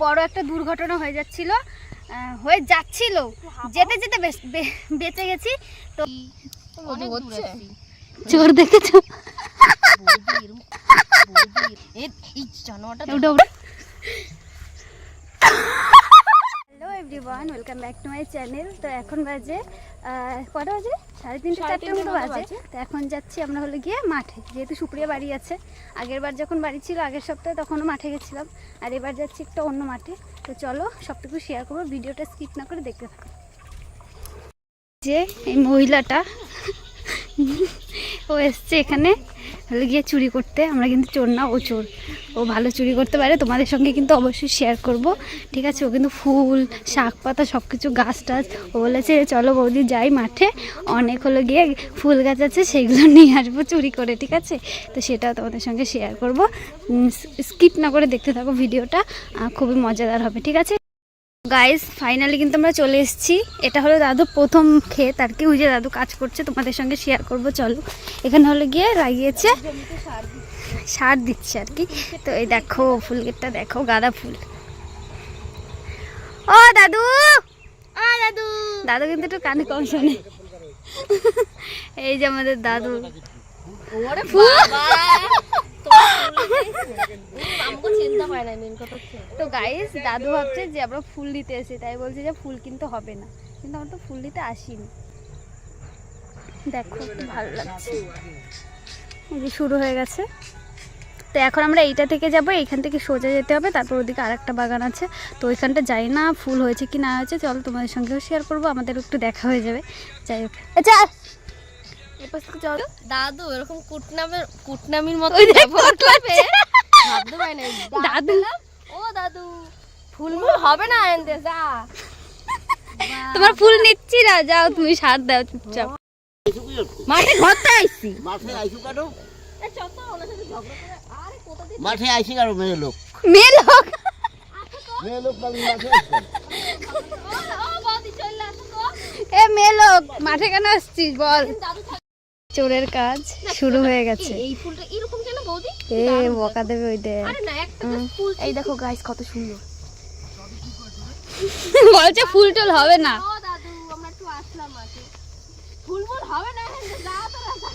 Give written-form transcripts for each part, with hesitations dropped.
বড় একটা দুর্ঘটনা হয়ে যাচ্ছিল, যেতে যেতে বেঁচে গেছি। তো চোর দেখেছো? Hello everyone, welcome back to my channel. তো এখন বাজে কটা বাজে? 3:30 4টের মতো বাজে। তো এখন যাচ্ছি আমরা হলো গিয়ে মাঠে, যেহেতু সুপ্রিয়া বাড়ি আছে। আগের বার যখন বাড়ি ছিল আগের সপ্তাহে তখনও মাঠে গেছিলাম, আর এবার যাচ্ছি একটা অন্য মাঠে। তো চলো সবটুকু শেয়ার করবো, ভিডিওটা স্কিপ না করে দেখতে থাকো। যে এই মহিলাটা ও এসছে এখানে হলে গিয়ে চুরি করতে। আমরা কিন্তু চোর না, ও চোর। ও ভালো চুরি করতে পারে, তোমাদের সঙ্গে কিন্তু অবশ্যই শেয়ার করব, ঠিক আছে? ও কিন্তু ফুল, শাক পাতা সব কিছু, গাছ টাছ। ও বলেছে চলো বৌদি যাই মাঠে, অনেক হলো গিয়ে ফুল গাছ আছে, সেগুলো নিয়ে আসবো চুরি করে, ঠিক আছে? তো সেটাও তোমাদের সঙ্গে শেয়ার করব। স্কিপ না করে দেখতে থাকো ভিডিওটা, খুবই মজাদার হবে, ঠিক আছে? গাইস ফাইনালি কিন্তু আমরা চলে এসেছি। এটা হলো দাদু প্রথম ক্ষেত আর কি, ওই যে দাদু কাজ করছে, তোমাদের সঙ্গে শেয়ার করব। চলো, এখানে হলো গিয়ে লাগিয়েছে, সার দিচ্ছে আর কি। তো এই দেখো ফুল গেটটা দেখো, গাঁদা ফুল। ও দাদু, ও দাদু, দাদু কিন্তু একটু কানে কম শোনে। এই যে আমাদের দাদু। তো গাইস দাদু ভাবছে যে আমরা ফুল দিতে এসেছি, তাই বলছে যে ফুল কিন্তু হবে না, কিন্তু আমরা তো ফুল দিতে আসিনি। দেখো একটু ভালো লাগছে, এই যে শুরু হয়ে গেছে। তো এখন আমরা এইটা থেকে যাব, এইখান থেকে সোজা যেতে হবে, তারপর ওদিকে আরেকটা বাগান আছে। তো ওইখানটা যাই না ফুল হয়েছে কি না হয়েছে, চলো তোমাদের সঙ্গেও শেয়ার করবো, আমাদের একটু দেখা হয়ে যাবে। যাই হোক, আচ্ছা দাদু এরকম কুটনামির মতো ব্যবহার করবে ভাবতে পারি না। দাদু, ও দাদু ফুল হবে না, এনতে যা, তোমার ফুল নিচ্ছি না, যাও তুমি সার দাও চুপচাপ। মাঠে ঘরতে আইছি। মাঠে আইসু কেন? এ চত ওনার সাথে ঝগড়া করে আরে কোথা দিয়ে মাঠে আইসি কেন? মেয়ে লোক ও মাঠে বাদি চলে আসো তো। এ মেয়ে লোক, মাঠে কেন আসছিস বল? চোরের কাজ শুরু হয়ে গেছে। এই ফুলটা এরকম কেন বৌদি? এ বকা দেবে ওই দেখ। আরে না, একটা ফুল। এই দেখো গাইস কত সুন্দর। বলছে ফুল টল হবে না। ও দাদু আমরা একটু আসলাম মাঠে, ফুল হবে না, যা তোরা যা।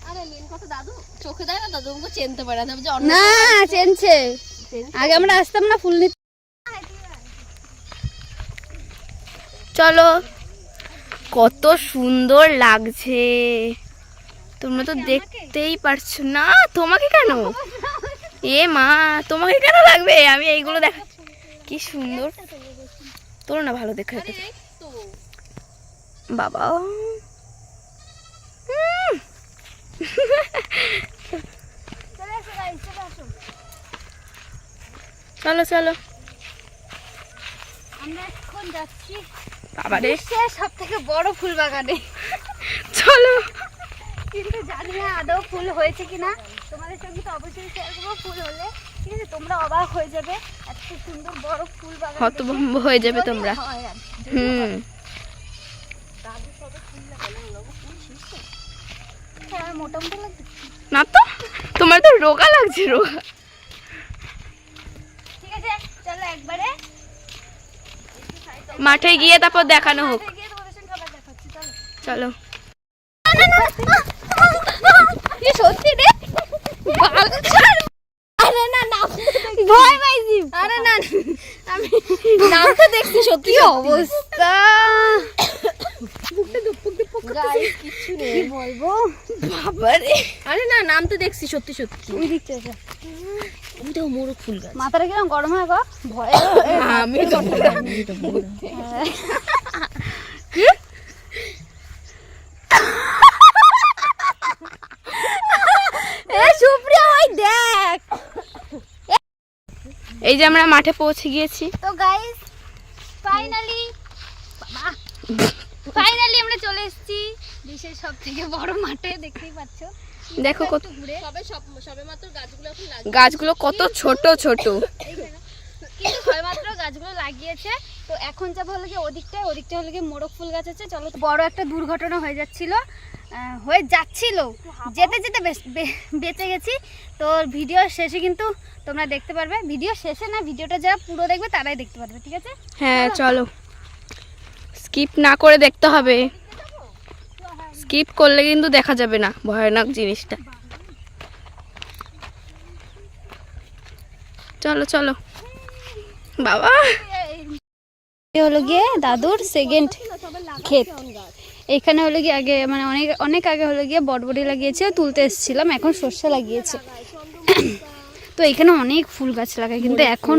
আরে মেন কথা দাদু চোখে দেয় না, দাদু আমাকে চিনতে পারে না যে অন্য না চেনছে, আগে আমরা আসতাম না ফুল নিতে। চলো, কত সুন্দর লাগছে, তোমরা তো দেখতেই পারছো না। তোমাকে কেন? এ মা, তোমাকে কেন লাগবে? আমি এইগুলো দেখ, কি সুন্দর। তোর না ভালো দেখা বাবা। চলো চলো, আমরা এখন যাচ্ছি বাবারে সব থেকে বড় ফুল বাগানে। চলো, কিন্তু জানি না আদৌ ফুল হয়েছে কিনা, তোমাদের সঙ্গে তো অবশ্যই শেয়ার করবো ফুল হলে, ঠিক আছে? তোমরা অবাক হয়ে যাবে, এত সুন্দর বড় ফুল বাগান হতভম্ব হয়ে যাবে তোমরা। হুম, মোটা মোটা লাগছে না তো, তোমার তো রোগা লাগছে, রোগা। ঠিক আছে চলো একবারে মাঠে গিয়ে তারপর দেখানো হোক। গিয়ে তোমাদের সঙ্গে আবার দেখা হচ্ছে, চলো। চলো, কি সত্যি রে, আরে না না ভয় পাইছি। আরে না, আমি নাম তো দেখছি সত্যি। কি অবস্থা, গাইস কিছু নেই, কি বলবো বাবারে। আরে না, নাম তো দেখছি সত্যি সত্যি। তুমি দেখছো এটা? আমি তো মোরগ ফুল গাছ। মাথাটা কিরম গরম হয় গো, ভয়। আমি সুপ্রিয়া ভাই দেখ, এই যে আমরা মাঠে পৌঁছে গিয়েছি। তো গাইস ফাইনালি আমরা চলে এসেছি দেশের সব থেকে বড় মাঠে, দেখতেই পাচ্ছ। দেখো কত সবে মাত্র গাছগুলো এখন গাছগুলো কত ছোট ছোট, কিন্তু সবেমাত্র গাছগুলো লাগিয়েছে। তো এখন যাবো হলো গিয়ে ওদিকটা হলো গিয়ে মোরগ ফুল গাছ আছে। চলো, বড় একটা দুর্ঘটনা হয়ে যাচ্ছিল, হয়ে যাচ্ছিল, যেতে যেতে বেঁচে গেছি। তো ভিডিও শেষে কিন্তু তোমরা দেখতে পারবে, ভিডিও শেষে না, ভিডিওটা যারা পুরো দেখবে তারাই দেখতে পারবে, ঠিক আছে? হ্যাঁ চলো, স্কিপ না করে দেখতে হবে, স্কিপ করলে কিন্তু দেখা যাবে না ভয়ানক জিনিসটা। চলো চলো বাবা। এ হলো গিয়ে দাদুর সেকেন্ড ক্ষেত। এখানে হলো গিয়ে আগে মানে অনেক অনেক আগে হলো গিয়ে বটবটি লাগিয়েছে, তুলতে এসেছিলাম, এখন সর্ষে লাগিয়েছে। তো এখানে অনেক ফুল গাছ লাগায়, কিন্তু এখন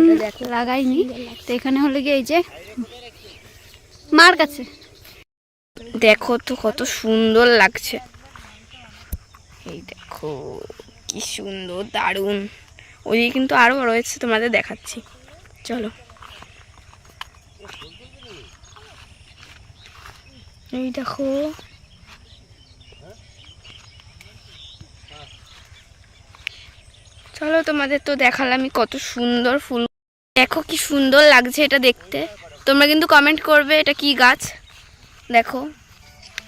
লাগাইনি। তো এখানে হলো গিয়ে এই যে মার কাছে দেখো তো কত সুন্দর লাগছে, এই দেখো কি সুন্দর, দারুণ। ওইদিকে কিন্তু আরো রয়েছে, তোমাদের দেখাচ্ছি, চলো। এই দেখো চলো, তোমাদের তো দেখালামই কত সুন্দর ফুল। দেখো কি সুন্দর লাগছে এটা দেখতে। তোমরা কিন্তু কমেন্ট করবে এটা কি গাছ। দেখো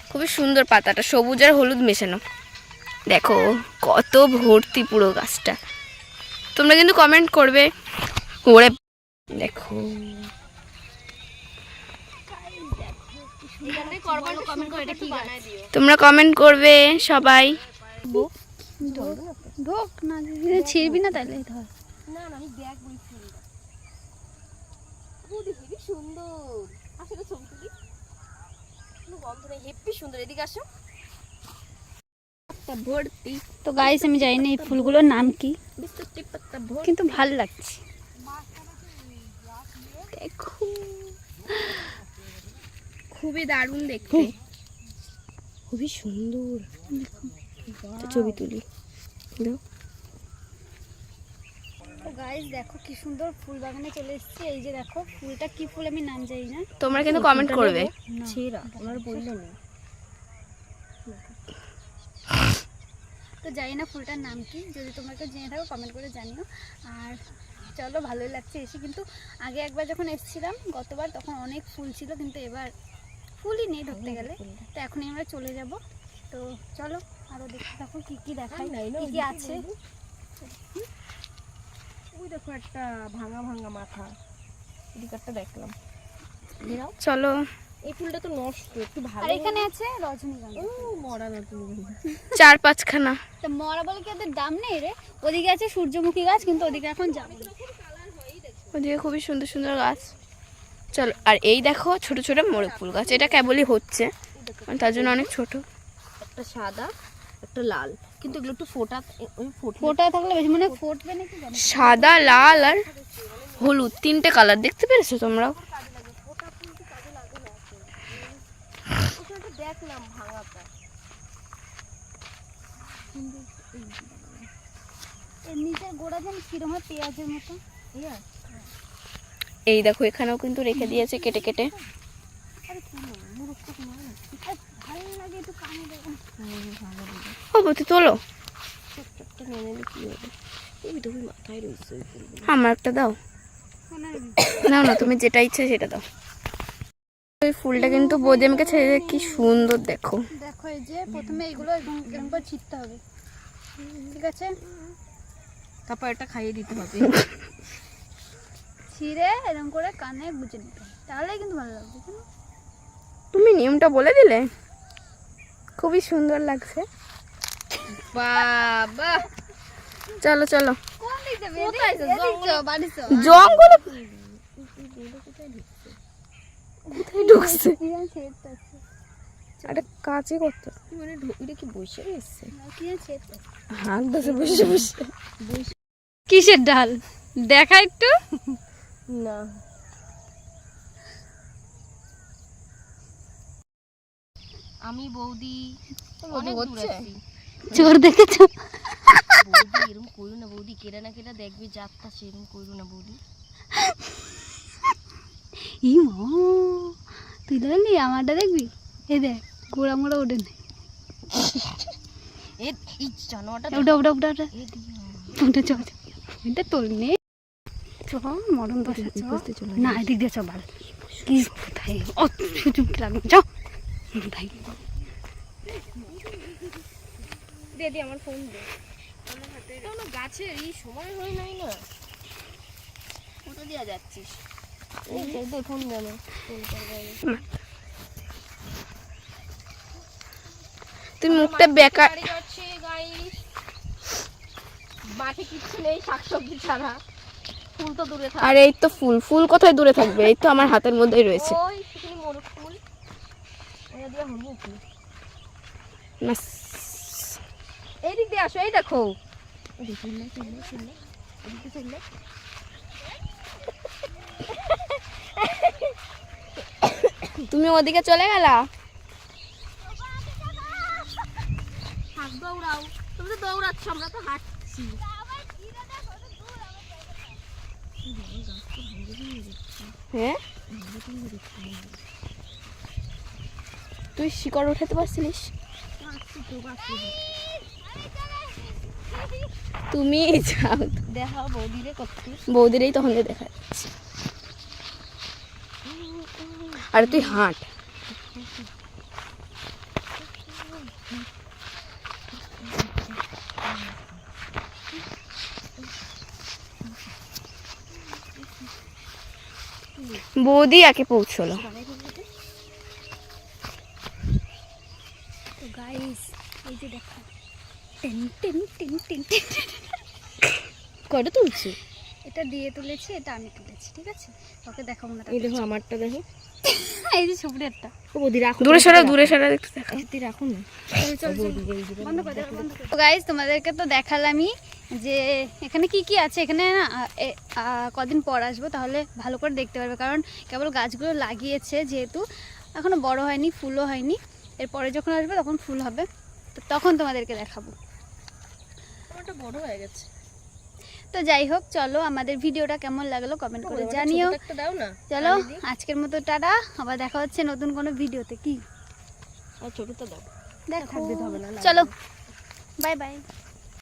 খুবই সুন্দর, পাতাটা সবুজ আর হলুদ মেশানো। দেখো কত ভর্তি পুরো গাছটা, তোমরা কিন্তু কমেন্ট করবে। ওরে দেখো, তোমরা কমেন্ট করবে সবাই। ঢোক না, ছিড়বি না তাইলে ধর। তো গাইস আমি জানি না এই ফুলগুলোর নাম কি, কিন্তু ভালো লাগছে। দেখো খুবই দারুণ দেখতে, খুবই সুন্দর। ছবি তুলি। তো গাইস দেখো কি সুন্দর ফুল বাগানে চলে এসেছি। এই যে দেখো ফুলটা কি ফুল আমি নাম জানি না, তোমরা কিন্তু কমেন্ট করবে। তো জানি না ফুলটার নাম কি, যদি তোমরা কেউ জেনে থাকো কমেন্ট করে জানিও। আর চলো, ভালোই লাগছে এসে। কিন্তু আগে একবার যখন এসেছিলাম গতবার, তখন অনেক ফুল ছিল, কিন্তু এবার ফুলই নেই ধরতে গেলে। তো এখনই আমরা চলে যাব। তো চলো আরো দেখতে থাকো কি কি দেখাই, কি কি আছে। ওই দেখো একটা ভাঙা ভাঙা মাথা, এদিকে একটা দেখলাম। চলো, এই ফুলটা তো নষ্ট, একটু ভালো। আর এখানে আছে রজনীগন্ধা, মরা রজনীগন্ধা, 4-5খানা। তো মরা বলে কি ওদের দাম নেই রে। ওদিকে আছে সূর্যমুখী গাছ, কিন্তু ওদিকে এখন যাবো না। ওদিকে খুবই সুন্দর সুন্দর গাছ। চলো, আর এই দেখো ছোট ছোট মোরগ ফুল গাছ, এটা কেবলই হচ্ছে, তার জন্য অনেক ছোট। একটা সাদা একটা লাল, কিন্তু এগুলো একটু ফোটা, ওই ফোটা থাকলে বেশি মনে হয় ফুটবে নাকি জানি না। সাদা, লাল আর হলুদ, 3টে কালার দেখতে পেরেছো তোমরাও? দেখলাম ভাঙাটা। এর নিচের গোড়া যেন কিরম হয়, পেঁয়াজের মতো। এই দেখো এখানেও কিন্তু রেখে দিয়েছে কেটে কেটে। ভালো লাগে একটু কানে দেবো। ও বতি তোলো, মাথায় রয়েছে ওই ফুলগুলো। আমার একটা দাও। নাও না, তুমি যেটা ইচ্ছে সেটা দাও। ওই ফুলটা কিন্তু বৌদি আমাকে ছেড়ে, কি সুন্দর দেখো। দেখো এই যে প্রথমে এইগুলো এরকম করে ছিটতে হবে, ঠিক আছে? তারপর এটা খাইয়ে দিতে হবে। ছিঁড়ে এরকম করে কানে গুজে নিতে হবে, তাহলেই কিন্তু ভালো লাগবে। তুমি নিয়মটা বলে দিলে, খুবই সুন্দর লাগছে। বাবা চলো চলো, কোন দিক যাবে? জঙ্গলে কোথায় ঢুকছে? আরে কাছে করতে মানে এটা কি বসে এসছে? হাত ধরে বসে বসে। কিসের ডাল দেখা একটু? না আমি বৌদি অনেক দূর আছি। চোর দেখেছো? বৌদি এরকম করো না বৌদি, কেরা না কেরা দেখবে যাত্রা, সেরকম করো না বৌদি। ই মা, তুই দেখলি আমারটা দেখবি? এ দেখ গোড়া মোড়া ওঠে না। এই জানোয়ারটা ওটা ওটা ওটা ওটা ওটা চল, এটা তোর নেই। চ মরণ দশা, না এদিক দিয়ে চ। ভালো কি কোথায় সুযোগ লাগবে, যাও ভাই। দিয়ে দি আমার ফোন দে। আমার হাতে কোনো গাছের এই সময় হয় নাই না, ফটো দিয়া যাচ্ছিস। এই দে ফোন দে আমার। তুই মুখটা বেকার। গাড়ি যাচ্ছে গাইস, মাঠে কিচ্ছু নেই শাকসবজি ছাড়া, ফুল তো দূরে থাক। আর এই তো ফুল, ফুল কোথায় দূরে থাকবে, এই তো আমার হাতের মধ্যেই রয়েছে। ওই সেখানে মোরগ ফুল, এটা দিয়ে হলবো কি? ব্যাস। এই দিক দিয়ে আসো, এই দেখো। চললে এদিকে চললে। তুমি ওদিকে চলে গেলা। হাত দৌড়াও, তুমি তো দৌড়াচ্ছ, আমরা তো হাঁটছি। হ্যাঁ, তুই শিকড় উঠাতে পারছিলিস? তুমি যাও, দেখাও বৌদিরে করতে। বৌদিরই তখন দিয়ে দেখা যাচ্ছে। আরে তুই হাঁট। বৌদি আগে পৌঁছলো। তো গাইস এই যে দেখো, ten ten ten ten ten. কয়টা তুলছি? এটা দিয়ে তুলেছি, এটা আমি তুলেছি, ঠিক আছে? ওকে দেখাবো না। এই দেখো আমারটা দেখো। এই যে সুপ্রিয়ারটা। ও বৌদি রাখো, দূরে সরা, দূরে সরা, একটু দেখা। তুই রাখো না। বন্ধ করে দাও, বন্ধ করে দাও। গাইস তোমাদেরকে তো দেখালামই যে এখানে কি কি আছে। এখানে না কদিন পর আসবো, তাহলে ভালো করে দেখতে পারবে, কারণ কেবল গাছগুলো লাগিয়েছে যেহেতু, এখনো বড় হয়নি, ফুলও হয়নি। এরপরে যখন আসবে তখন ফুল হবে, তো তখন তোমাদেরকে দেখাবো। আমারটা বড় হয়ে গেছে। তো যাই হোক, চলো আমাদের ভিডিওটা কেমন লাগলো কমেন্ট করে জানিও। একটা দাও না। চলো আজকের মতো টাটা, আবার দেখা হচ্ছে নতুন কোনো ভিডিওতে। কি আর ছোটটা দাও। দেখো, থাকবে তো হবে না, চলো বাই বাই।